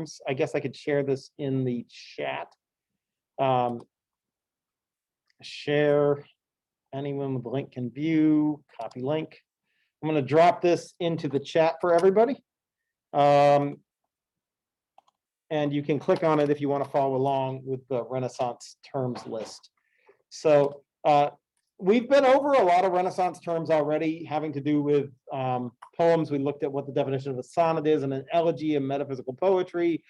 terms. I guess I could share this in the chat. Share, anyone with the link can view, copy link. I'm going to drop this into the chat for everybody. And you can click on it if you want to follow along with the Renaissance terms list. So we've been over a lot of Renaissance terms already having to do with poems. We looked at what the definition of a sonnet is, and an elegy, a metaphysical poetry,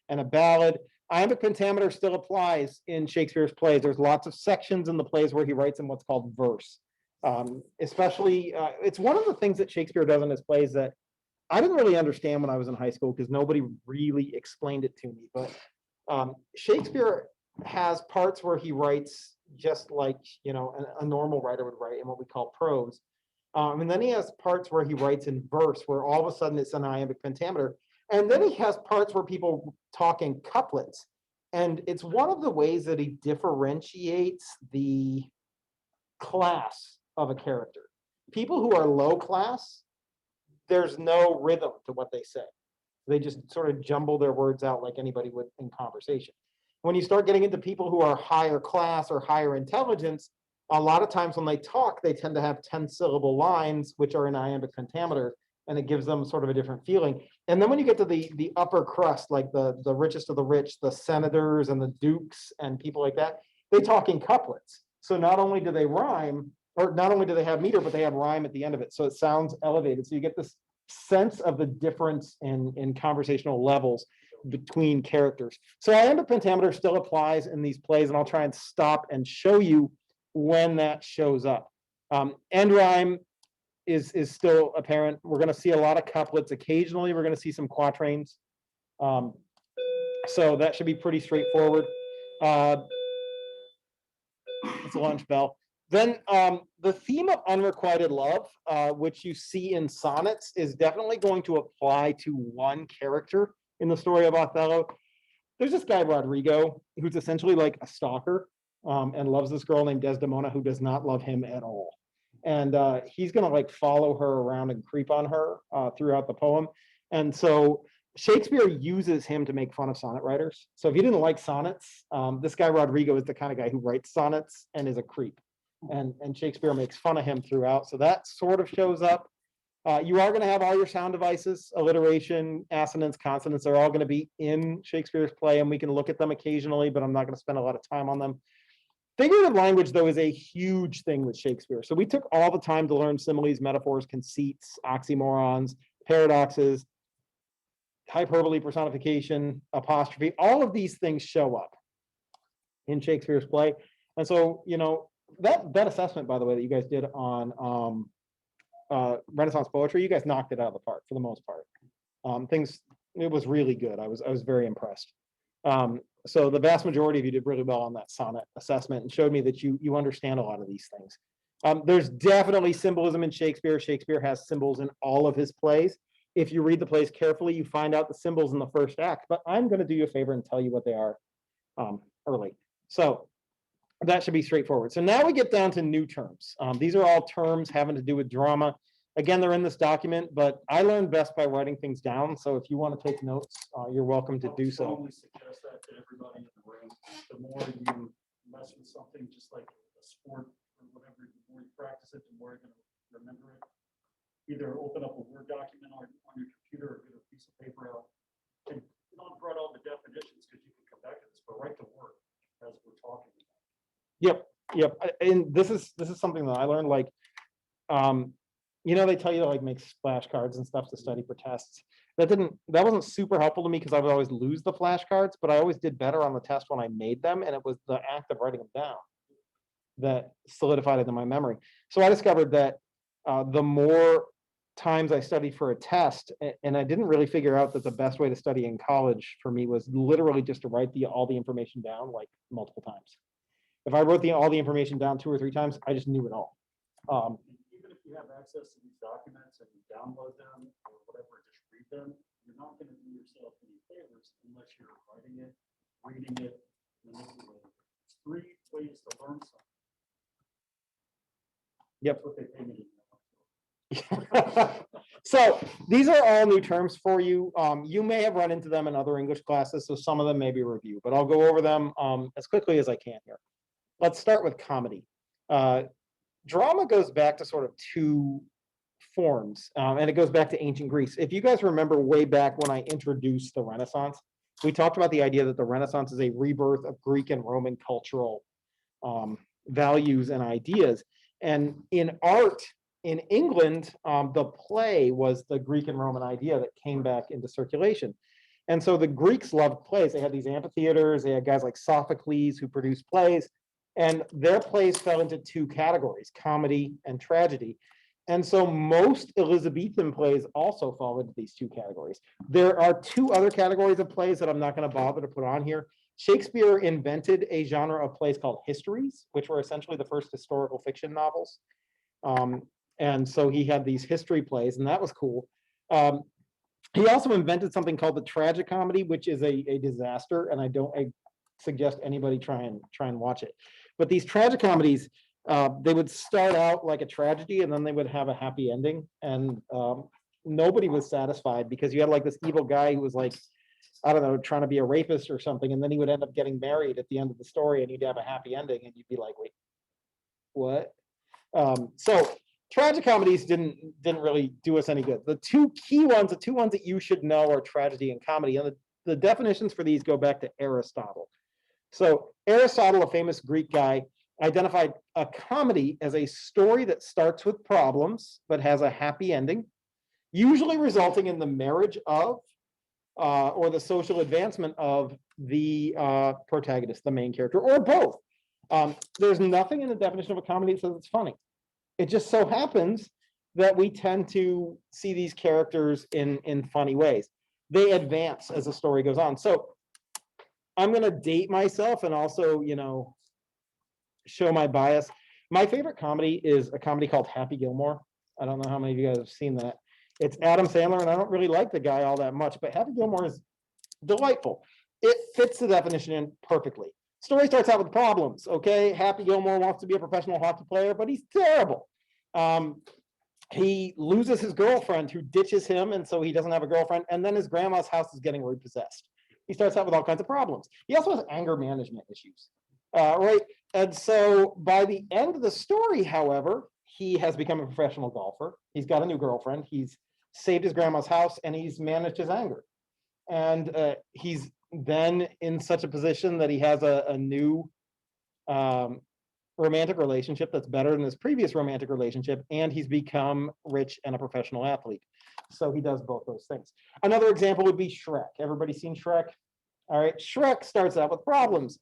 and a ballad. Iambic pentameter still applies in Shakespeare's plays. There's lots of sections in the plays where he writes in what's called verse. Especially, it's one of the things that Shakespeare does in his plays that I didn't really understand when I was in high school because nobody really explained it to me. But Shakespeare has parts where he writes just like, you know, a normal writer would write in what we call prose. And then he has parts where he writes in verse, where all of a sudden it's an iambic pentameter. And then he has parts where people talk in couplets. And it's one of the ways that he differentiates the class of a character. People who are low class, there's no rhythm to what they say. They just sort of jumble their words out like anybody would in conversation. When you start getting into people who are higher class or higher intelligence, a lot of times when they talk, they tend to have 10-syllable lines, which are in iambic pentameter, and it gives them sort of a different feeling. And then when you get to the upper crust, like the richest of the rich, the senators and the dukes and people like that, they talk in couplets. So not only do they rhyme, or not only do they have meter, but they have rhyme at the end of it. So it sounds elevated. So you get this sense of the difference in conversational levels between characters. So iambic pentameter still applies in these plays, and I'll try and stop and show you when that shows up. End rhyme is still apparent. We're going to see a lot of couplets. Occasionally, we're going to see some quatrains. So that should be pretty straightforward. It's a lunch bell. Then the theme of unrequited love, which you see in sonnets, is definitely going to apply to one character in the story of Othello. There's this guy, Rodrigo, who's essentially like a stalker and loves this girl named Desdemona who does not love him at all. And he's going to like follow her around and creep on her throughout the poem. And so Shakespeare uses him to make fun of sonnet writers. So if you didn't like sonnets, this guy Rodrigo is the kind of guy who writes sonnets and is a creep. And Shakespeare makes fun of him throughout. So that sort of shows up. You are going to have all your sound devices, alliteration, assonance, consonants. They're all going to be in Shakespeare's play, and we can look at them occasionally, but I'm not going to spend a lot of time on them. Figurative language, though, is a huge thing with Shakespeare. So we took all the time to learn similes, metaphors, conceits, oxymorons, paradoxes, hyperbole, personification, apostrophe. All of these things show up in Shakespeare's play. And so, you know, that assessment, by the way, that you guys did on Renaissance poetry, you guys knocked it out of the park for the most part. It was really good. I was very impressed. So the vast majority of you did really well on that sonnet assessment and showed me that you understand a lot of these things. There's definitely symbolism in Shakespeare. Shakespeare has symbols in all of his plays. If you read the plays carefully, you find out the symbols in the first act, but I'm going to do you a favor and tell you what they are early. So that should be straightforward. So now we get down to new terms. These are all terms having to do with drama. Again, they're in this document, but I learn best by writing things down. So if you want to take notes, you're welcome to do so. I only suggest that to everybody in the room. The more you mess with something, just like a sport or whatever, the more you practice it, the more you're going to remember it. Either open up a Word document on your computer or get a piece of paper out. And not write all the definitions because you can come back to this, but write the word as we're talking about. Yep. And this is something that I learned, like, you know, they tell you to like make flashcards and stuff to study for tests. That wasn't super helpful to me because I would always lose the flashcards, but I always did better on the test when I made them, and it was the act of writing them down that solidified it in my memory. So I discovered that the more times I studied for a test, and I didn't really figure out that the best way to study in college for me was literally just to write all the information down like multiple times. If I wrote all the information down 2 or 3 times, I just knew it all. Even if you have access to these documents and you download them or whatever, just read them, you're not going to do yourself any favors unless you're writing it, reading it, manipulating it. It's 3 ways to learn something. Yep. That's what they pay me. So these are all new terms for you. You may have run into them in other English classes, so some of them may be review, but I'll go over them as quickly as I can here. Let's start with comedy. Drama goes back to sort of two forms, and it goes back to ancient Greece. If you guys remember way back when I introduced the Renaissance, we talked about the idea that the Renaissance is a rebirth of Greek and Roman cultural values and ideas. And in art, in England, the play was the Greek and Roman idea that came back into circulation. And so the Greeks loved plays. They had these amphitheaters. They had guys like Sophocles who produced plays. And their plays fell into two categories, comedy and tragedy. And so most Elizabethan plays also fall into these two categories. There are two other categories of plays that I'm not going to bother to put on here. Shakespeare invented a genre of plays called histories, which were essentially the first historical fiction novels. And so he had these history plays, and that was cool. He also invented something called the tragicomedy, which is a disaster, and I suggest anybody try and watch it. But these tragicomedies, they would start out like a tragedy, and then they would have a happy ending, and nobody was satisfied because you had like this evil guy who was like, I don't know, trying to be a rapist or something, and then he would end up getting married at the end of the story, and he'd have a happy ending, and you'd be like, wait, what? So tragicomedies didn't really do us any good. The two key ones, the two ones that you should know are tragedy and comedy, and the definitions for these go back to Aristotle. So Aristotle, a famous Greek guy, identified a comedy as a story that starts with problems but has a happy ending, usually resulting in the marriage of or the social advancement of the protagonist, the main character, or both. There's nothing in the definition of a comedy that says it's funny. It just so happens that we tend to see these characters in funny ways. They advance as the story goes on. So I'm going to date myself and also, show my bias. My favorite comedy is a comedy called Happy Gilmore. I don't know how many of you guys have seen that. It's Adam Sandler, and I don't really like the guy all that much, but Happy Gilmore is delightful. It fits the definition in perfectly. Story starts out with problems, okay? Happy Gilmore wants to be a professional hockey player, but he's terrible. He loses his girlfriend who ditches him, and so he doesn't have a girlfriend, and then his grandma's house is getting repossessed. He starts out with all kinds of problems. He also has anger management issues, right? And so by the end of the story, however, he has become a professional golfer. He's got a new girlfriend. He's saved his grandma's house, and he's managed his anger. And he's then in such a position that he has a new romantic relationship that's better than his previous romantic relationship, and he's become rich and a professional athlete. So he does both those things. Another example would be Shrek. Everybody seen Shrek? All right, Shrek starts out with problems.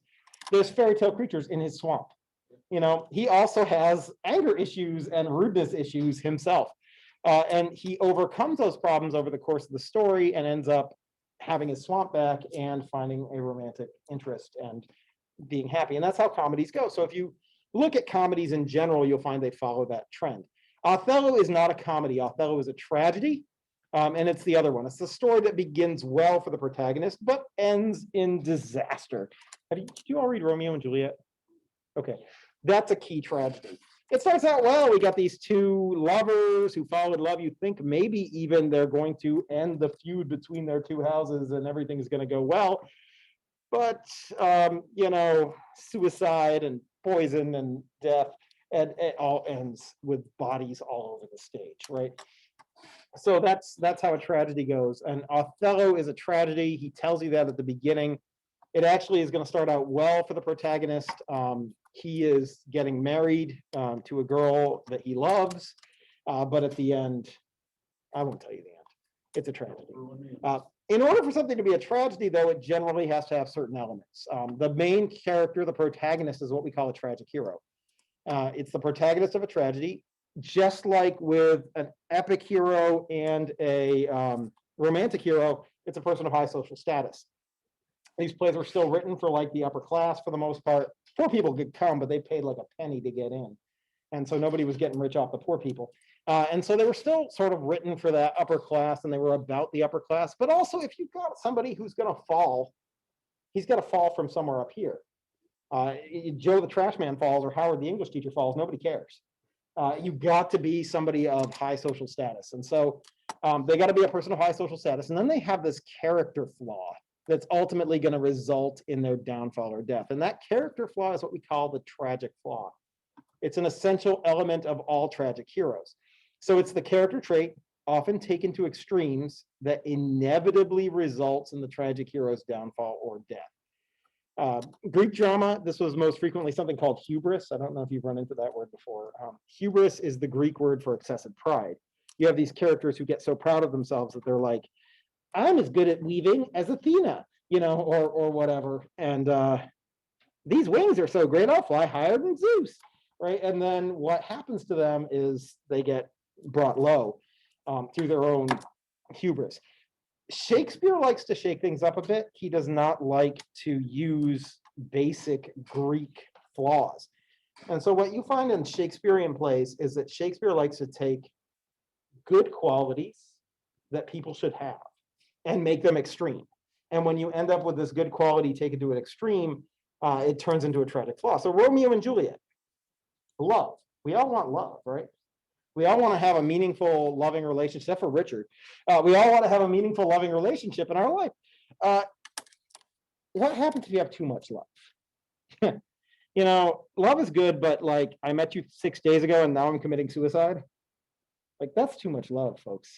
There's fairy tale creatures in his swamp. He also has anger issues and rudeness issues himself. And he overcomes those problems over the course of the story and ends up having his swamp back and finding a romantic interest and being happy. And that's how comedies go. So if you look at comedies in general, you'll find they follow that trend. Othello is not a comedy. Othello is a tragedy. And it's the other one. It's the story that begins well for the protagonist, but ends in disaster. Did you all read Romeo and Juliet? Okay, that's a key tragedy. It starts out well. We got these two lovers who fall in love. You think maybe even they're going to end the feud between their two houses and everything's going to go well. But, suicide and poison and death, and it all ends with bodies all over the stage, right? So that's how a tragedy goes. And Othello is a tragedy. He tells you that at the beginning. It actually is going to start out well for the protagonist. He is getting married to a girl that he loves, but at the end, I won't tell you the end. It's a tragedy. In order for something to be a tragedy, though, it generally has to have certain elements. The main character, the protagonist, is what we call a tragic hero. It's the protagonist of a tragedy, just like with an epic hero and a romantic hero, it's a person of high social status. These plays were still written for like the upper class for the most part. Poor people could come, but they paid like a penny to get in. And so nobody was getting rich off the poor people. And so they were still sort of written for that upper class, and they were about the upper class. But also, if you've got somebody who's going to fall, he's got to fall from somewhere up here. Joe the trash man falls or Howard the English teacher falls, nobody cares. You got to be somebody of high social status. And so they got to be a person of high social status. And then they have this character flaw that's ultimately going to result in their downfall or death. And that character flaw is what we call the tragic flaw. It's an essential element of all tragic heroes. So it's the character trait, often taken to extremes, that inevitably results in the tragic hero's downfall or death. Greek drama, this was most frequently something called hubris. I don't know if you've run into that word before. Hubris is the Greek word for excessive pride. You have these characters who get so proud of themselves that they're like, I'm as good at weaving as Athena, or whatever. And these wings are so great, I'll fly higher than Zeus, right? And then what happens to them is they get brought low through their own hubris. Shakespeare likes to shake things up a bit. He does not like to use basic Greek flaws. And so what you find in Shakespearean plays is that Shakespeare likes to take good qualities that people should have and make them extreme. And when you end up with this good quality taken to an extreme, it turns into a tragic flaw. So Romeo and Juliet, love. We all want love, right? We all want to have a meaningful, loving relationship, except for Richard. We all want to have a meaningful, loving relationship in our life. What happens if you have too much love? Love is good, but like, I met you 6 days ago and now I'm committing suicide. Like, that's too much love, folks.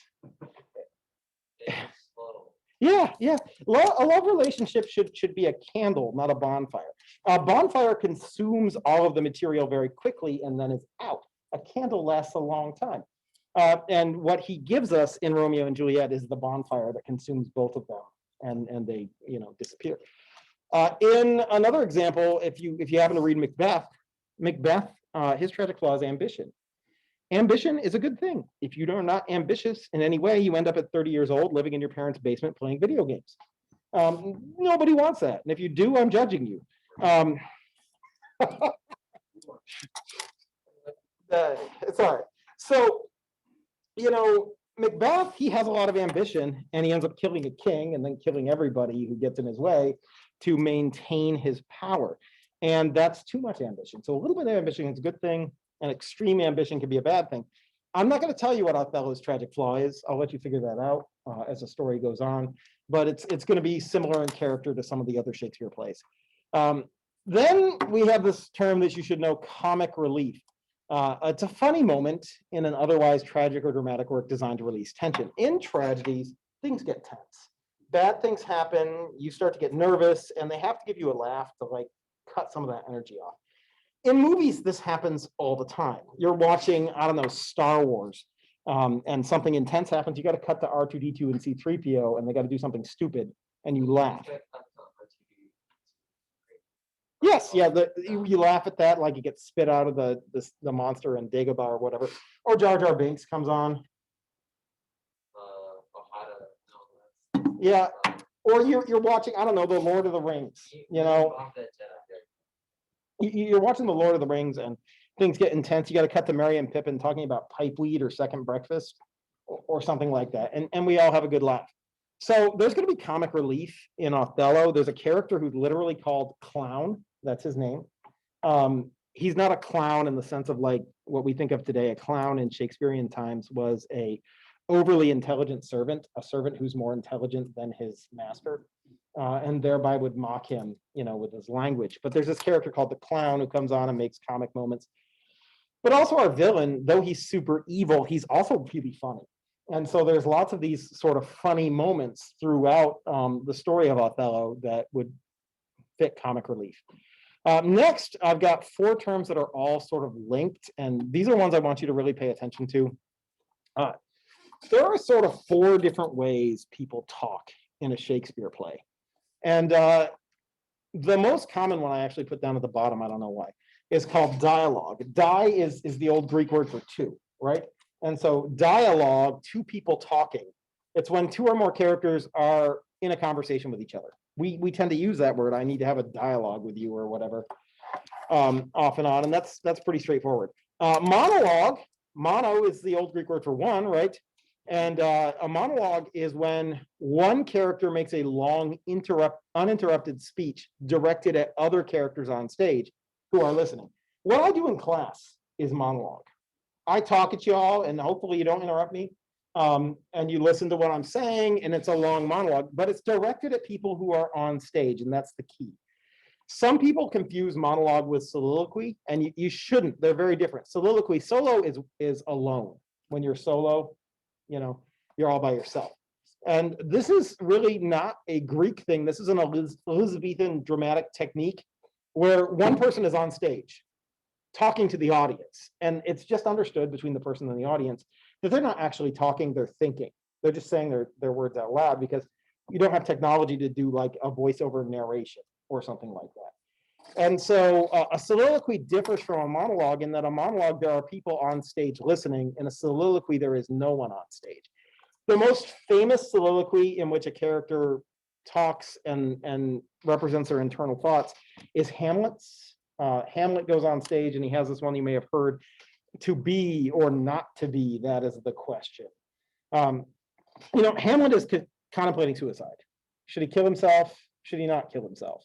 Yeah. A love relationship should be a candle, not a bonfire. A bonfire consumes all of the material very quickly and then is out. A candle lasts a long time. And what he gives us in Romeo and Juliet is the bonfire that consumes both of them, and they disappear. In another example, if you happen to read Macbeth, his tragic flaw is ambition. Ambition is a good thing. If you are not ambitious in any way, you end up at 30 years old living in your parents' basement playing video games. Nobody wants that. And if you do, I'm judging you. It's all right. So, Macbeth, he has a lot of ambition and he ends up killing a king and then killing everybody who gets in his way to maintain his power. And that's too much ambition. So a little bit of ambition is a good thing, and extreme ambition can be a bad thing. I'm not going to tell you what Othello's tragic flaw is. I'll let you figure that out as the story goes on. But it's going to be similar in character to some of the other Shakespeare plays. Then we have this term that you should know, comic relief. It's a funny moment in an otherwise tragic or dramatic work designed to release tension. In tragedies, things get tense. Bad things happen, you start to get nervous, and they have to give you a laugh to like cut some of that energy off. In movies, this happens all the time. You're watching, I don't know, Star Wars, and something intense happens. You got to cut to R2D2 and C3PO, and they got to do something stupid, and you laugh. Yes, yeah, you laugh at that, like you get spit out of the monster in Dagobah or whatever. Or Jar Jar Binks comes on. Yeah, or you're watching, I don't know, the Lord of the Rings. You're watching the Lord of the Rings and things get intense. You got to cut to Merry and Pippin talking about pipeweed or second breakfast or something like that, and we all have a good laugh. So there's going to be comic relief in Othello. There's a character who's literally called Clown. That's his name. He's not a clown in the sense of like what we think of today. A clown in Shakespearean times was a overly intelligent servant, a servant who's more intelligent than his master, and thereby would mock him, with his language. But there's this character called the Clown who comes on and makes comic moments. But also our villain, though he's super evil, he's also really funny. And so there's lots of these sort of funny moments throughout the story of Othello that would fit comic relief. Next, I've got 4 terms that are all sort of linked, and these are ones I want you to really pay attention to. There are sort of 4 different ways people talk in a Shakespeare play. And the most common one I actually put down at the bottom, I don't know why, is called dialogue. Die is the old Greek word for 2, right? And so dialogue, 2 people talking, it's when 2 or more characters are in a conversation with each other. We tend to use that word, I need to have a dialogue with you or whatever, off and on, and that's pretty straightforward. Monologue, mono is the old Greek word for 1, right? And a monologue is when one character makes a long, uninterrupted speech directed at other characters on stage who are listening. What I do in class is monologue. I talk at you all, and hopefully you don't interrupt me. And you listen to what I'm saying, and it's a long monologue, but it's directed at people who are on stage, and that's the key. Some people confuse monologue with soliloquy, and you shouldn't. They're very different. Soliloquy, solo is alone. When you're solo, you know, you're all by yourself. And this is really not a Greek thing. This is an Elizabethan dramatic technique where one person is on stage talking to the audience. And it's just understood between the person and the audience that they're not actually talking, they're thinking. They're just saying their words out loud, because you don't have technology to do like a voiceover narration or something like that. And so a soliloquy differs from a monologue in that a monologue, there are people on stage listening. In a soliloquy, there is no one on stage. The most famous soliloquy in which a character talks and represents their internal thoughts is Hamlet's. Hamlet goes on stage and he has this one you may have heard: to be or not to be, that is the question. You know, Hamlet is contemplating suicide. Should he kill himself? Should he not kill himself?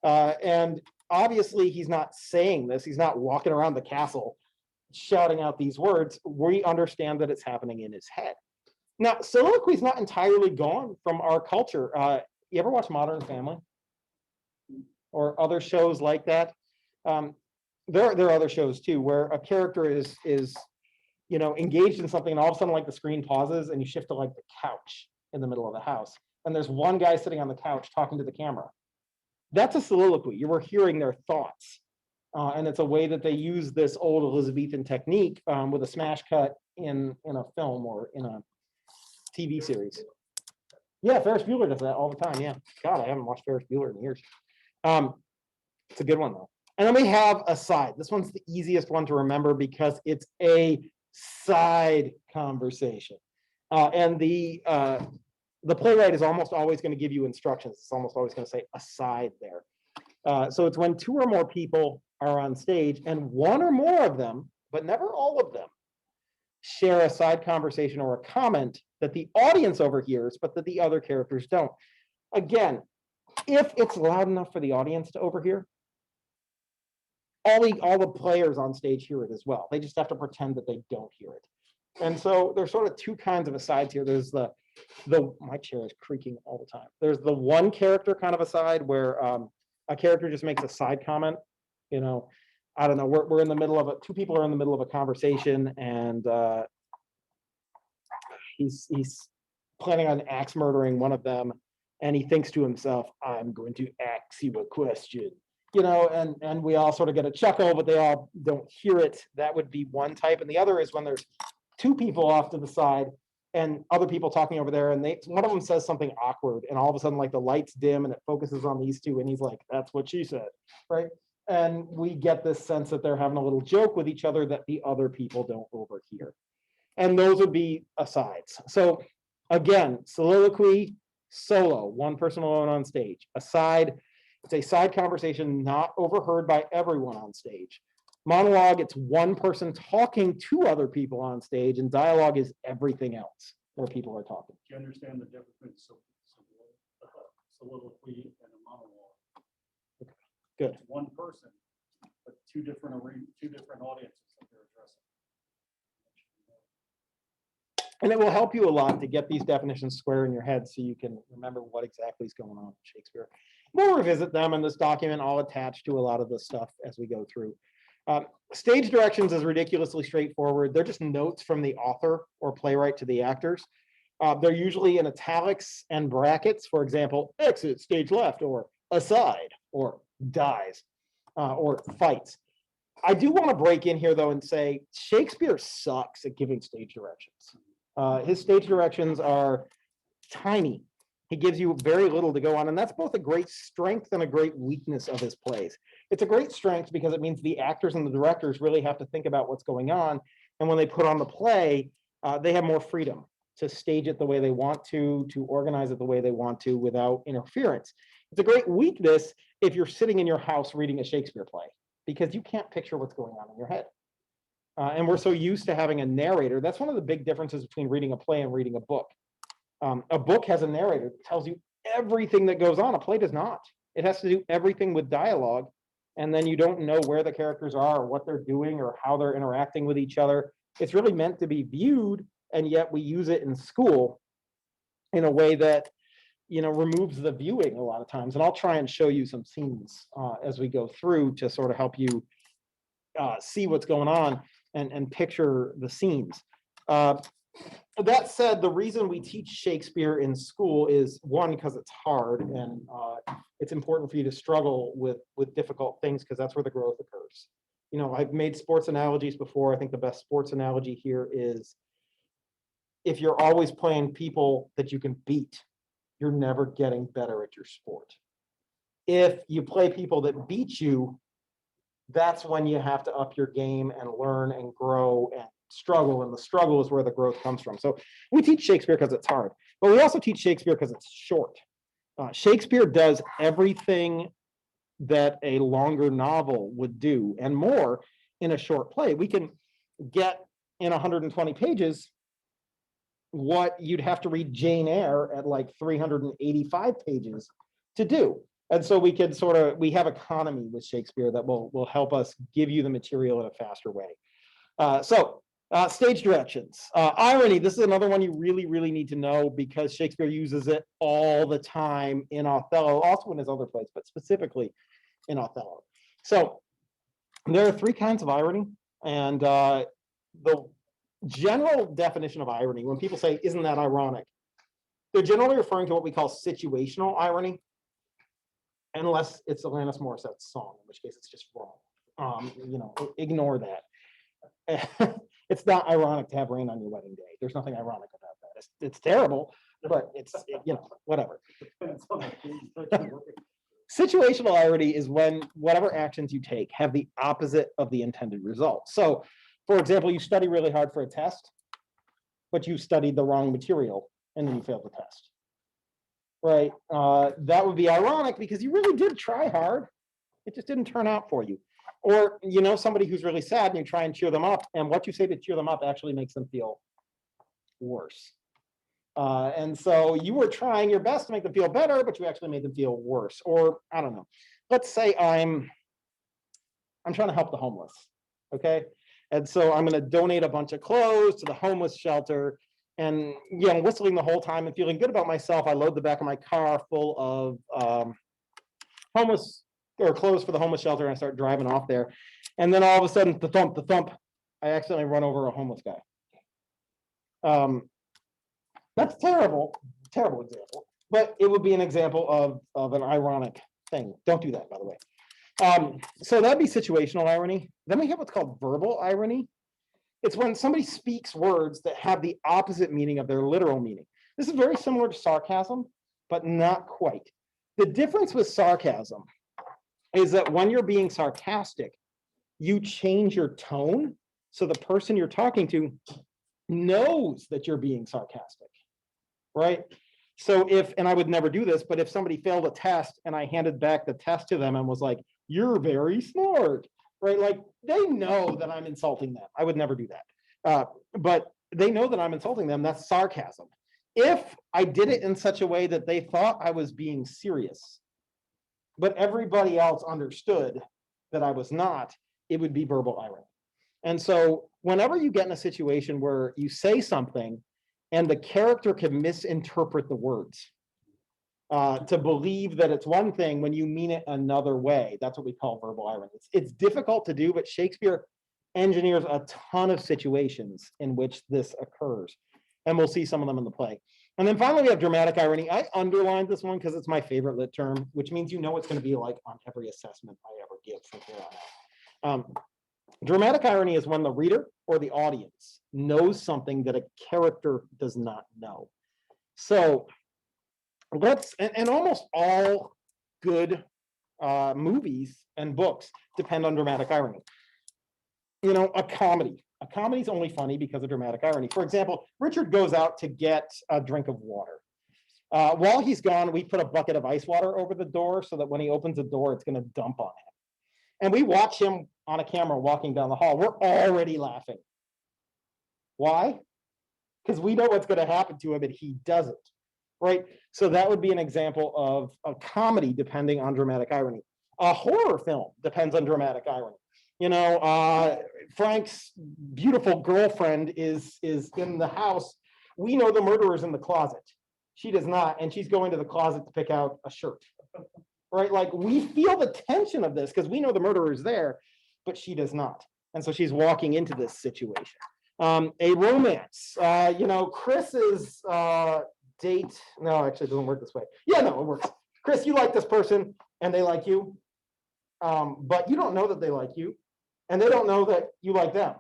And obviously he's not saying this. He's not walking around the castle shouting out these words. We understand that it's happening in his head. Now, soliloquy is not entirely gone from our culture. You ever watch Modern Family or other shows like that? There are other shows too where a character is you know, engaged in something, and all of a sudden, like, the screen pauses and you shift to like the couch in the middle of the house, and there's one guy sitting on the couch talking to the camera. That's a soliloquy. You were hearing their thoughts, and it's a way that they use this old Elizabethan technique with a smash cut in a film or in a TV series. Yeah, Ferris Bueller does that all the time. Yeah, God, I haven't watched Ferris Bueller in years. It's a good one though. And then we have aside. This one's the easiest one to remember because it's a side conversation, and the playwright is almost always going to give you instructions. It's almost always going to say aside there. So it's when two or more people are on stage and one or more of them, but never all of them, share a side conversation or a comment that the audience overhears, but that the other characters don't. Again, if it's loud enough for the audience to overhear, all the players on stage hear it as well. They just have to pretend that they don't hear it. And so there's sort of two kinds of asides here. There's the my chair is creaking all the time. There's the one character kind of aside where a character just makes a side comment. You know, I don't know, we're in the middle of two people are in the middle of a conversation, and he's planning on axe murdering one of them, and he thinks to himself, I'm going to ask you a question. You know, and we all sort of get a chuckle, but they all don't hear it. That would be one type. And the other is when there's two people off to the side and other people talking over there, and one of them says something awkward, and all of a sudden, like, the lights dim and it focuses on these two, and he's like, that's what she said, right? And we get this sense that they're having a little joke with each other that the other people don't overhear. And those would be asides. So again, soliloquy, solo, one person alone on stage. Aside, it's a side conversation not overheard by everyone on stage. Monologue, it's one person talking to other people on stage, and dialogue is everything else where people are talking. Do you understand the difference between soliloquy and a monologue? Okay, good. It's one person, but two different audiences that they're addressing. And it will help you a lot to get these definitions square in your head so you can remember what exactly is going on in Shakespeare. We'll revisit them in this document. I'll attach to a lot of this stuff as we go through. Stage directions is ridiculously straightforward. They're just notes from the author or playwright to the actors. They're usually in italics and brackets. For example, exit stage left, or aside, or dies, or fights. I do want to break in here though and say Shakespeare sucks at giving stage directions. His stage directions are tiny. He gives you very little to go on, and that's both a great strength and a great weakness of his plays. It's a great strength because it means the actors and the directors really have to think about what's going on, and when they put on the play, they have more freedom to stage it the way they want to organize it the way they want to without interference. It's a great weakness if you're sitting in your house reading a Shakespeare play, because you can't picture what's going on in your head. And we're so used to having a narrator. That's one of the big differences between reading a play and reading a book. A book has a narrator that tells you everything that goes on. A play does not. It has to do everything with dialogue, and then you don't know where the characters are or what they're doing or how they're interacting with each other. It's really meant to be viewed, and yet we use it in school in a way that, you know, removes the viewing a lot of times. And I'll try and show you some scenes as we go through to sort of help you see what's going on and picture the scenes. That said, the reason we teach Shakespeare in school is, one, because it's hard, and it's important for you to struggle with difficult things, because that's where the growth occurs. You know, I've made sports analogies before. I think the best sports analogy here is, if you're always playing people that you can beat, you're never getting better at your sport. If you play people that beat you, that's when you have to up your game and learn and grow and struggle, and the struggle is where the growth comes from. So we teach Shakespeare because it's hard, but we also teach Shakespeare because it's short. Shakespeare does everything that a longer novel would do and more in a short play. We can get in 120 pages what you'd have to read Jane Eyre at like 385 pages to do. And so we could we have economy with Shakespeare that will help us give you the material in a faster way. Stage directions. Irony, this is another one you really need to know, because Shakespeare uses it all the time in Othello, also in his other plays, but specifically in Othello. So there are 3 kinds of irony, and the general definition of irony, when people say, isn't that ironic? They're generally referring to what we call situational irony, unless it's Alanis Morissette's song, in which case it's just wrong. You know, ignore that. It's not ironic to have rain on your wedding day. There's nothing ironic about that. It's terrible, but it's, you know, whatever. Situational irony is when whatever actions you take have the opposite of the intended result. So, for example, you study really hard for a test, but you studied the wrong material and then you failed the test. Right? That would be ironic because you really did try hard. It just didn't turn out for you. Or, you know, somebody who's really sad and you try and cheer them up, and what you say to cheer them up actually makes them feel worse. And so you were trying your best to make them feel better, but you actually made them feel worse. Or, I don't know, let's say I'm trying to help the homeless, okay? And so I'm going to donate a bunch of clothes to the homeless shelter, and, you know, whistling the whole time and feeling good about myself. I load the back of my car full of homeless or clothes for the homeless shelter, and I start driving off there. And then all of a sudden, the thump, I accidentally run over a homeless guy. That's terrible example, but it would be an example of an ironic thing. Don't do that, by the way. So that'd be situational irony. Then we have what's called verbal irony. It's when somebody speaks words that have the opposite meaning of their literal meaning. This is very similar to sarcasm, but not quite. The difference with sarcasm is that when you're being sarcastic, you change your tone so the person you're talking to knows that you're being sarcastic, right? So and I would never do this, but if somebody failed a test and I handed back the test to them and was like, you're very smart, right? Like, they know that I'm insulting them. I would never do that. But they know that I'm insulting them. That's sarcasm. If I did it in such a way that they thought I was being serious, but everybody else understood that I was not, it would be verbal irony. And so whenever you get in a situation where you say something and the character can misinterpret the words to believe that it's one thing when you mean it another way, that's what we call verbal irony. It's difficult to do, but Shakespeare engineers a ton of situations in which this occurs. And we'll see some of them in the play. And then finally, we have dramatic irony. I underlined this one because it's my favorite lit term, which means you know it's going to be like on every assessment I ever give from here on out. Dramatic irony is when the reader or the audience knows something that a character does not know. So and almost all good movies and books depend on dramatic irony. You know, a comedy is only funny because of dramatic irony. For example, Richard goes out to get a drink of water. While he's gone, we put a bucket of ice water over the door so that when he opens the door, it's going to dump on him. And we watch him on a camera walking down the hall. We're already laughing. Why? Because we know what's going to happen to him and he doesn't, right? So that would be an example of a comedy depending on dramatic irony. A horror film depends on dramatic irony. Frank's beautiful girlfriend is in the house. We know the murderer's in the closet. She does not, and she's going to the closet to pick out a shirt. Right? Like, we feel the tension of this because we know the murderer is there, but she does not. And so she's walking into this situation. A romance. Chris's date. No, actually, it doesn't work this way. Yeah, no, it works. Chris, you like this person and they like you, but you don't know that they like you, and they don't know that you like them.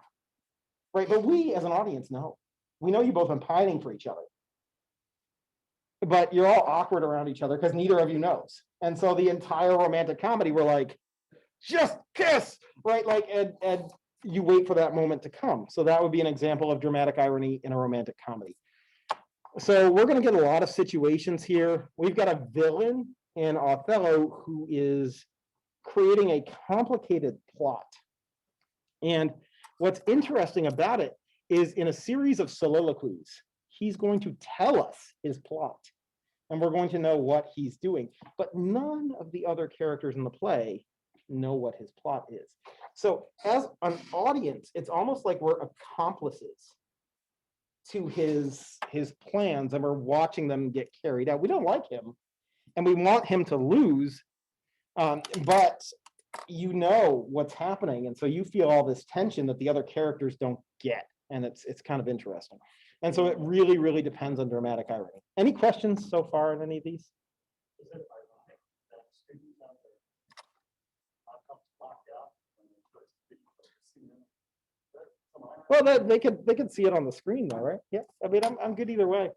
Right? But we as an audience know. We know you both been pining for each other. But you're all awkward around each other because neither of you knows. And so the entire romantic comedy, we're like, just kiss, right? Like, and you wait for that moment to come. So that would be an example of dramatic irony in a romantic comedy. So we're going to get a lot of situations here. We've got a villain in Othello who is creating a complicated plot. And what's interesting about it is, in a series of soliloquies, he's going to tell us his plot, and we're going to know what he's doing. But none of the other characters in the play know what his plot is. So as an audience, it's almost like we're accomplices to his plans, and we're watching them get carried out. We don't like him, and we want him to lose, but you know what's happening, and so you feel all this tension that the other characters don't get, and it's kind of interesting. And so it really, really depends on dramatic irony. Any questions so far in any of these? Is it ironic that students out there outcomes locked out when they first see them? Well, they could see it on the screen though, right? Yeah, I mean, I'm good either way.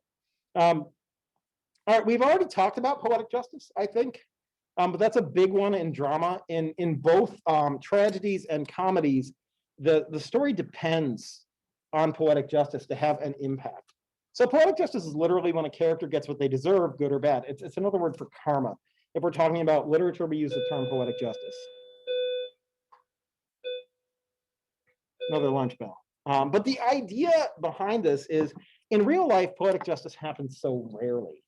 All right, we've already talked about poetic justice, I think, but that's a big one in drama. In both tragedies and comedies, the story depends on poetic justice to have an impact. So poetic justice is literally when a character gets what they deserve, good or bad. It's another word for karma. If we're talking about literature, we use the term poetic justice. Another lunch bell. But the idea behind this is, in real life, poetic justice happens so rarely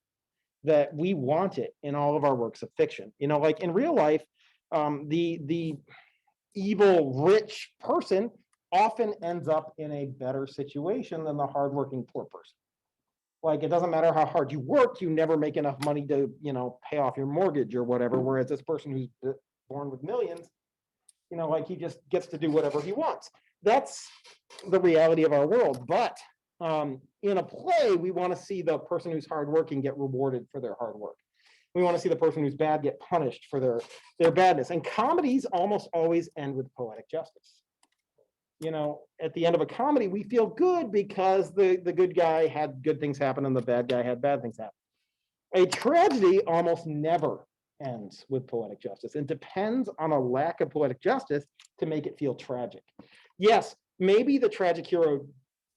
that we want it in all of our works of fiction. Like in real life, the evil rich person often ends up in a better situation than the hardworking poor person. Like, it doesn't matter how hard you work, you never make enough money to, pay off your mortgage or whatever. Whereas this person who's born with millions, like, he just gets to do whatever he wants. That's the reality of our world. But in a play, we want to see the person who's hardworking get rewarded for their hard work. We want to see the person who's bad get punished for their badness. And comedies almost always end with poetic justice. At the end of a comedy, we feel good because the good guy had good things happen and the bad guy had bad things happen. A tragedy almost never ends with poetic justice. It depends on a lack of poetic justice to make it feel tragic. Yes, maybe the tragic hero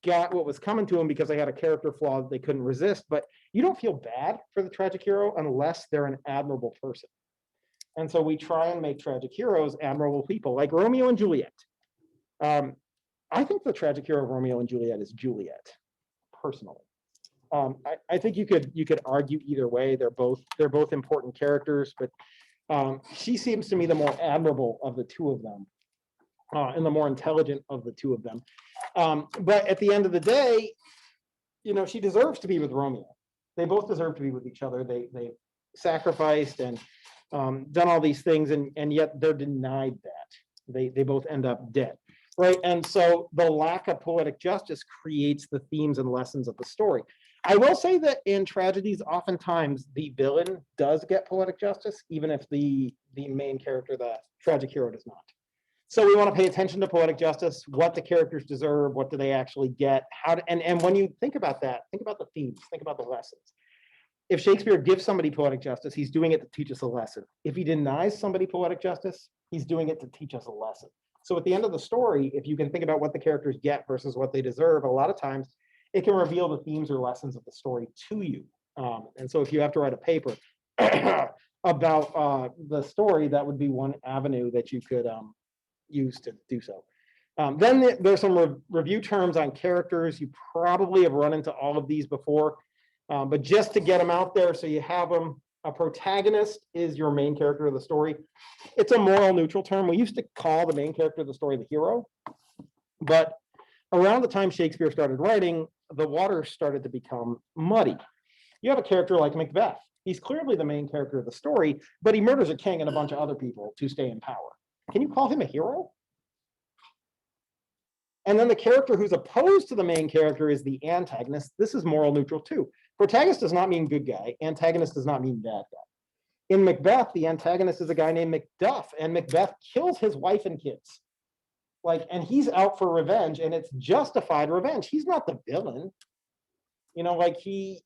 got what was coming to him because they had a character flaw that they couldn't resist, but you don't feel bad for the tragic hero unless they're an admirable person. And so we try and make tragic heroes admirable people, like Romeo and Juliet. I think the tragic hero of Romeo and Juliet is Juliet, personally. I think you could argue either way. They're both important characters, but she seems to me the more admirable of the two of them, and the more intelligent of the two of them. But at the end of the day, she deserves to be with Romeo. They both deserve to be with each other. They sacrificed and done all these things, and yet they're denied that. They both end up dead. Right. And so the lack of poetic justice creates the themes and lessons of the story. I will say that in tragedies, oftentimes the villain does get poetic justice, even if the main character, the tragic hero, does not. So we want to pay attention to poetic justice, what the characters deserve, what do they actually get, and when you think about that, think about the themes, think about the lessons. If Shakespeare gives somebody poetic justice, he's doing it to teach us a lesson. If he denies somebody poetic justice, he's doing it to teach us a lesson. So at the end of the story, if you can think about what the characters get versus what they deserve, a lot of times it can reveal the themes or lessons of the story to you. And so if you have to write a paper about the story, that would be one avenue that you could use to do so. Then there's some review terms on characters. You probably have run into all of these before, but just to get them out there so you have them. A protagonist is your main character of the story. It's a moral neutral term. We used to call the main character of the story the hero, but around the time Shakespeare started writing, the waters started to become muddy. You have a character like Macbeth. He's clearly the main character of the story, but he murders a king and a bunch of other people to stay in power. Can you call him a hero? And then the character who's opposed to the main character is the antagonist. This is moral neutral too. Protagonist does not mean good guy. Antagonist does not mean bad guy. In Macbeth, the antagonist is a guy named Macduff, and Macbeth kills his wife and kids. And he's out for revenge, and it's justified revenge. He's not the villain.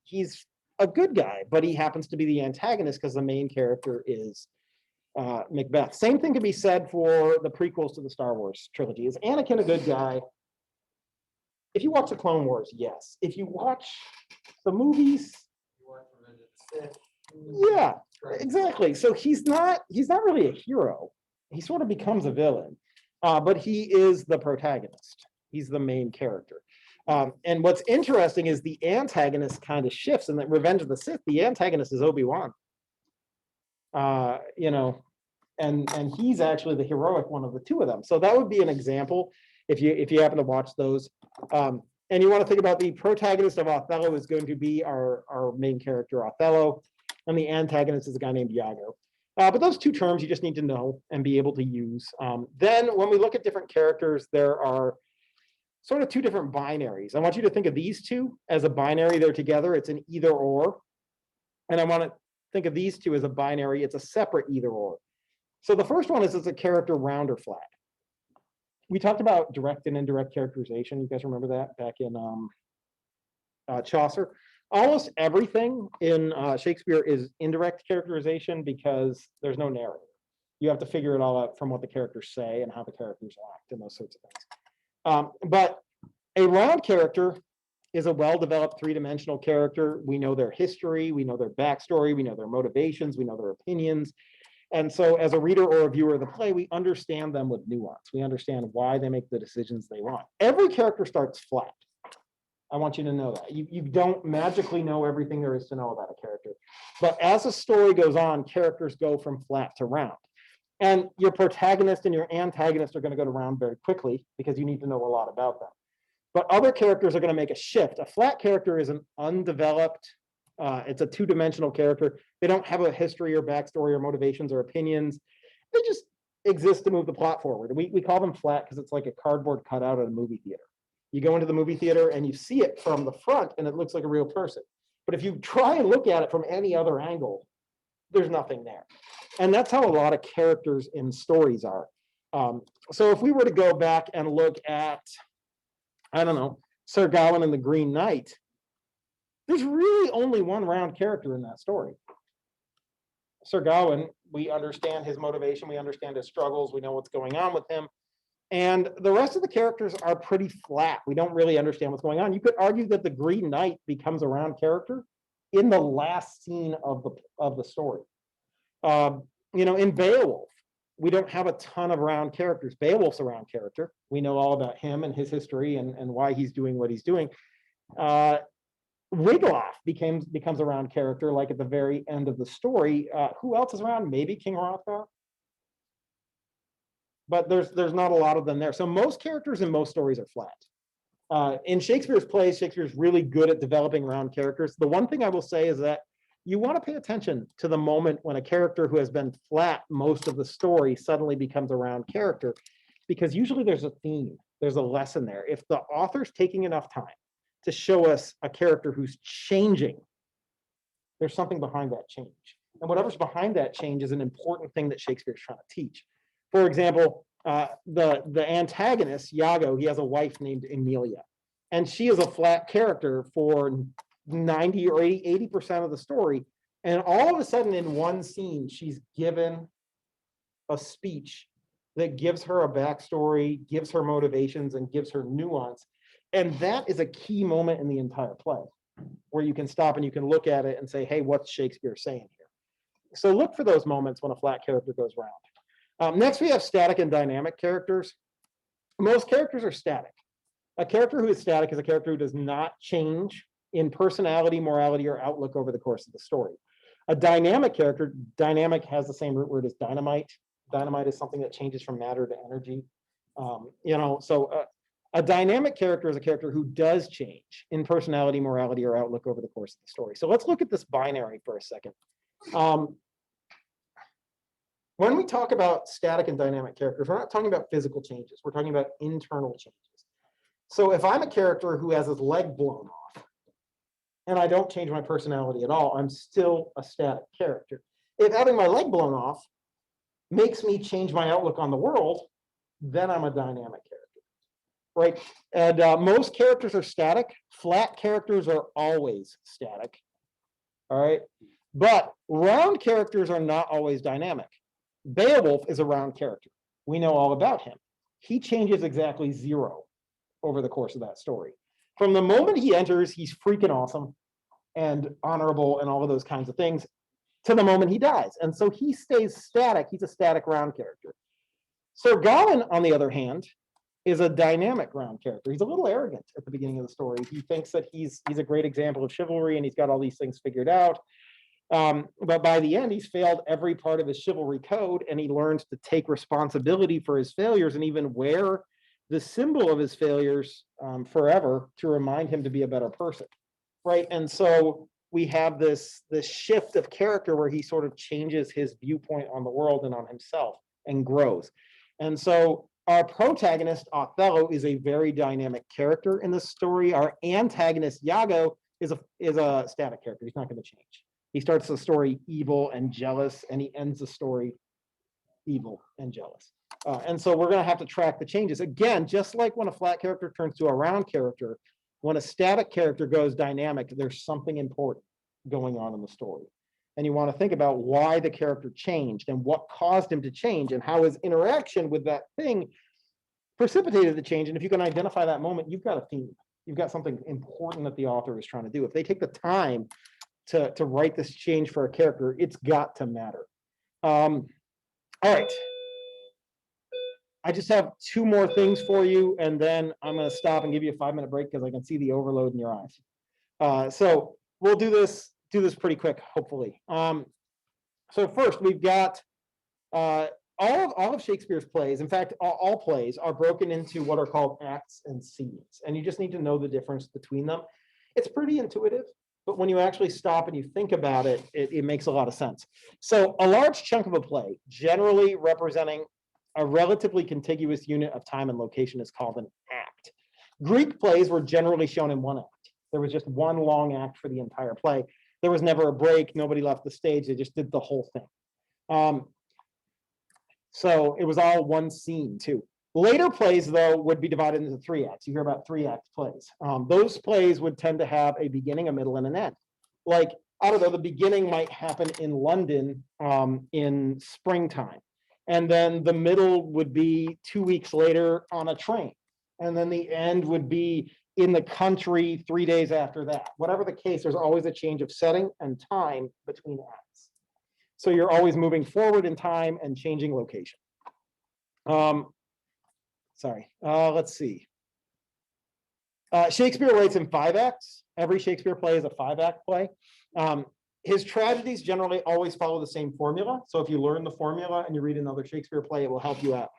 He's a good guy, but he happens to be the antagonist because the main character is Macbeth. Same thing can be said for the prequels to the Star Wars trilogy. Is Anakin a good guy? If you watch the Clone Wars, yes. If you watch the movies, yeah, exactly. So he's not really a hero. He sort of becomes a villain, but he is the protagonist. He's the main character. And what's interesting is the antagonist kind of shifts. In that Revenge of the Sith, the antagonist is Obi-Wan. And he's actually the heroic one of the two of them. So that would be an example if you happen to watch those. And you want to think about the protagonist of Othello is going to be our main character, Othello, and the antagonist is a guy named Iago. But those two terms you just need to know and be able to use. Then when we look at different characters, there are sort of two different binaries. I want you to think of these two as a binary. They're together. It's an either or. And I want to think of these two as a binary. It's a separate either or. So the first one is a character round or flat. We talked about direct and indirect characterization. You guys remember that back in Chaucer? Almost everything in Shakespeare is indirect characterization because there's no narrative. You have to figure it all out from what the characters say and how the characters act and those sorts of things. But a round character is a well-developed three-dimensional character. We know their history, we know their backstory, we know their motivations, we know their opinions. And so as a reader or a viewer of the play, we understand them with nuance. We understand why they make the decisions they want. Every character starts flat. I want you to know that. You don't magically know everything there is to know about a character. But as a story goes on, characters go from flat to round. And your protagonist and your antagonist are going to go to round very quickly because you need to know a lot about them. But other characters are going to make a shift. A flat character is an undeveloped, it's a two-dimensional character. They don't have a history or backstory or motivations or opinions. They just exist to move the plot forward. We call them flat because it's like a cardboard cutout at a movie theater. You go into the movie theater and you see it from the front and it looks like a real person. But if you try and look at it from any other angle, there's nothing there. And that's how a lot of characters in stories are. So if we were to go back and look at, I don't know, Sir Gawain and the Green Knight, there's really only one round character in that story. Sir Gawain, we understand his motivation, we understand his struggles, we know what's going on with him. And the rest of the characters are pretty flat. We don't really understand what's going on. You could argue that the Green Knight becomes a round character in the last scene of the story. In Beowulf, we don't have a ton of round characters. Beowulf's a round character. We know all about him and his history and why he's doing what he's doing. Wiglaf becomes a round character, like at the very end of the story. Who else is around? Maybe King Hrothgar. But there's not a lot of them there. So most characters in most stories are flat. In Shakespeare's plays, Shakespeare's really good at developing round characters. The one thing I will say is that you want to pay attention to the moment when a character who has been flat most of the story suddenly becomes a round character, because usually there's a theme, there's a lesson there. If the author's taking enough time to show us a character who's changing, there's something behind that change. And whatever's behind that change is an important thing that Shakespeare's trying to teach. For example, the antagonist, Iago, he has a wife named Emilia. And she is a flat character for 90 or 80% of the story. And all of a sudden in one scene, she's given a speech that gives her a backstory, gives her motivations, and gives her nuance. And that is a key moment in the entire play, where you can stop and you can look at it and say, hey, what's Shakespeare saying here? So look for those moments when a flat character goes round. Next, we have static and dynamic characters. Most characters are static. A character who is static is a character who does not change in personality, morality, or outlook over the course of the story. A dynamic character, dynamic has the same root word as dynamite. Dynamite is something that changes from matter to energy. So a dynamic character is a character who does change in personality, morality, or outlook over the course of the story. So let's look at this binary for a second. When we talk about static and dynamic characters, we're not talking about physical changes. We're talking about internal changes. So if I'm a character who has his leg blown off and I don't change my personality at all, I'm still a static character. If having my leg blown off makes me change my outlook on the world, then I'm a dynamic character, right? And most characters are static. Flat characters are always static, all right? But round characters are not always dynamic. Beowulf is a round character. We know all about him. He changes exactly 0 over the course of that story. From the moment he enters, he's freaking awesome and honorable and all of those kinds of things to the moment he dies. And so he stays static. He's a static round character. Sir Gawain, on the other hand, is a dynamic round character. He's a little arrogant at the beginning of the story. He thinks that he's a great example of chivalry and he's got all these things figured out. But by the end, he's failed every part of his chivalry code, and he learns to take responsibility for his failures and even wear the symbol of his failures forever to remind him to be a better person, right? And so we have this shift of character where he sort of changes his viewpoint on the world and on himself and grows. And so our protagonist, Othello, is a very dynamic character in this story. Our antagonist, Iago, is a static character. He's not going to change. He starts the story evil and jealous, and he ends the story evil and jealous. And so we're going to have to track the changes. Again, just like when a flat character turns to a round character, when a static character goes dynamic, there's something important going on in the story. And you want to think about why the character changed and what caused him to change and how his interaction with that thing precipitated the change. And if you can identify that moment, you've got a theme. You've got something important that the author is trying to do. If they take the time to write this change for a character, it's got to matter. All right. I just have 2 more things for you, and then I'm going to stop and give you a 5-minute break because I can see the overload in your eyes. So we'll do this pretty quick, hopefully. So first, we've got all of Shakespeare's plays. In fact, all plays are broken into what are called acts and scenes, and you just need to know the difference between them. It's pretty intuitive, but when you actually stop and you think about it, it makes a lot of sense. So a large chunk of a play, generally representing a relatively contiguous unit of time and location, is called an act. Greek plays were generally shown in 1 act. There was just 1 long act for the entire play. There was never a break. Nobody left the stage. They just did the whole thing. So it was all 1 scene too. Later plays, though, would be divided into 3 acts. You hear about 3-act plays. Those plays would tend to have a beginning, a middle, and an end. Like, I don't know, the beginning might happen in London in springtime. And then the middle would be 2 weeks later on a train. And then the end would be in the country 3 days after that. Whatever the case, there's always a change of setting and time between acts. So you're always moving forward in time and changing location. Let's see. Shakespeare writes in 5 acts. Every Shakespeare play is a 5-act play. His tragedies generally always follow the same formula. So if you learn the formula and you read another Shakespeare play, it will help you out.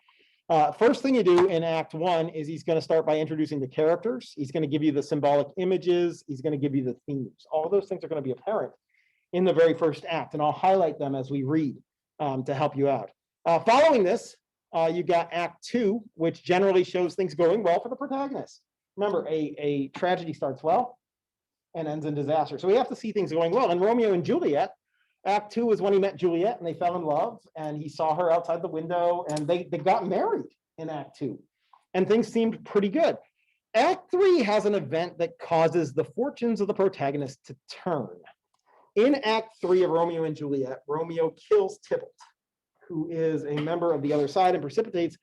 First thing you do in Act 1 is he's going to start by introducing the characters. He's going to give you the symbolic images. He's going to give you the themes. All those things are going to be apparent in the very first act, and I'll highlight them as we read to help you out. Following this, you got Act 2, which generally shows things going well for the protagonist. Remember, a tragedy starts well and ends in disaster. So we have to see things going well. In Romeo and Juliet, Act 2 was when he met Juliet and they fell in love, and he saw her outside the window, and they got married in Act 2. And things seemed pretty good. Act 3 has an event that causes the fortunes of the protagonist to turn. In Act 3 of Romeo and Juliet, Romeo kills Tybalt, who is a member of the other side, and precipitates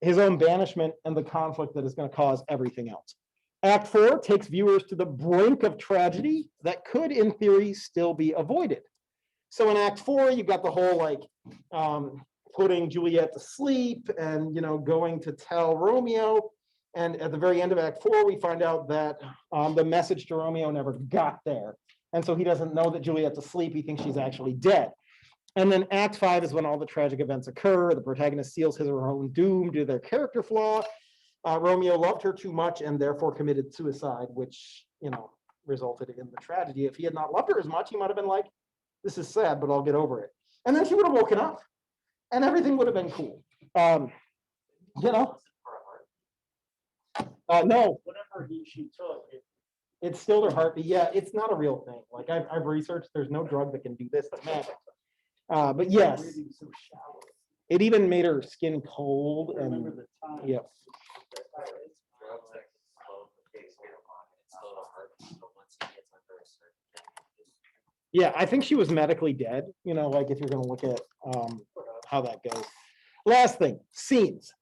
his own banishment and the conflict that is going to cause everything else. Act 4 takes viewers to the brink of tragedy that could, in theory, still be avoided. So in Act 4, you've got the whole putting Juliet to sleep and going to tell Romeo. And at the very end of Act 4, we find out that the message to Romeo never got there. And so he doesn't know that Juliet's asleep. He thinks she's actually dead. And then Act 5 is when all the tragic events occur. The protagonist seals his or her own doom due to their character flaw. Romeo loved her too much and therefore committed suicide, which, resulted in the tragedy. If he had not loved her as much, he might have been like, this is sad, but I'll get over it. And then she would have woken up and everything would have been cool. No, Whatever she took, it stilled her heartbeat. Yeah, it's not a real thing. Like I've researched, there's no drug that can do this. It's magic. But yes, breathing so shallow. it even made her skin cold. I remember And the time. yeah, Drugs that can slow the pace down and slow the heart, but once he gets under a certain thing, yeah, I think she was medically dead. Like if you're going to look at how that goes. Last thing, scenes.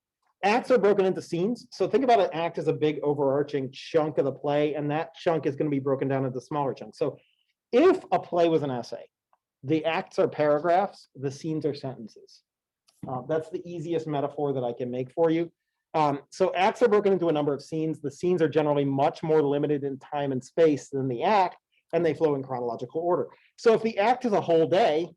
Acts are broken into scenes. So think about an act as a big overarching chunk of the play, and that chunk is going to be broken down into smaller chunks. So if a play was an essay, the acts are paragraphs, the scenes are sentences. That's the easiest metaphor that I can make for you. So acts are broken into a number of scenes. The scenes are generally much more limited in time and space than the act, and they flow in chronological order. So if the act is a whole day,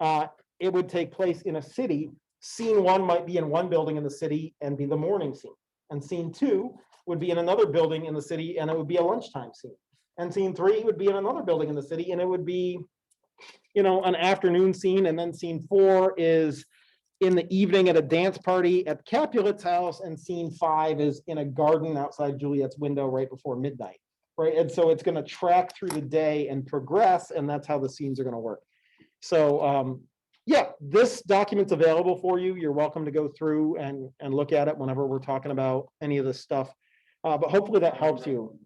it would take place in a city. Scene 1 might be in one building in the city and be the morning scene. And scene 2 would be in another building in the city and it would be a lunchtime scene. And scene 3 would be in another building in the city and it would be, an afternoon scene. And then scene 4 is in the evening at a dance party at Capulet's house. And scene 5 is in a garden outside Juliet's window right before midnight. Right. And so it's going to track through the day and progress. And that's how the scenes are going to work. So, yeah, this document's available for you. You're welcome to go through and look at it whenever we're talking about any of this stuff. But hopefully that helps you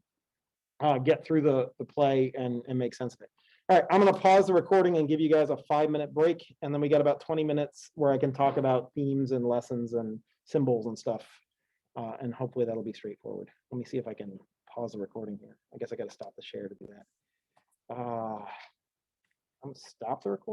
get through the play and make sense of it. All right, I'm going to pause the recording and give you guys a 5-minute break. And then we got about 20 minutes where I can talk about themes and lessons and symbols and stuff. And hopefully that'll be straightforward. Let me see if I can pause the recording here. I guess I got to stop the share to do that. I'm going to stop the recording.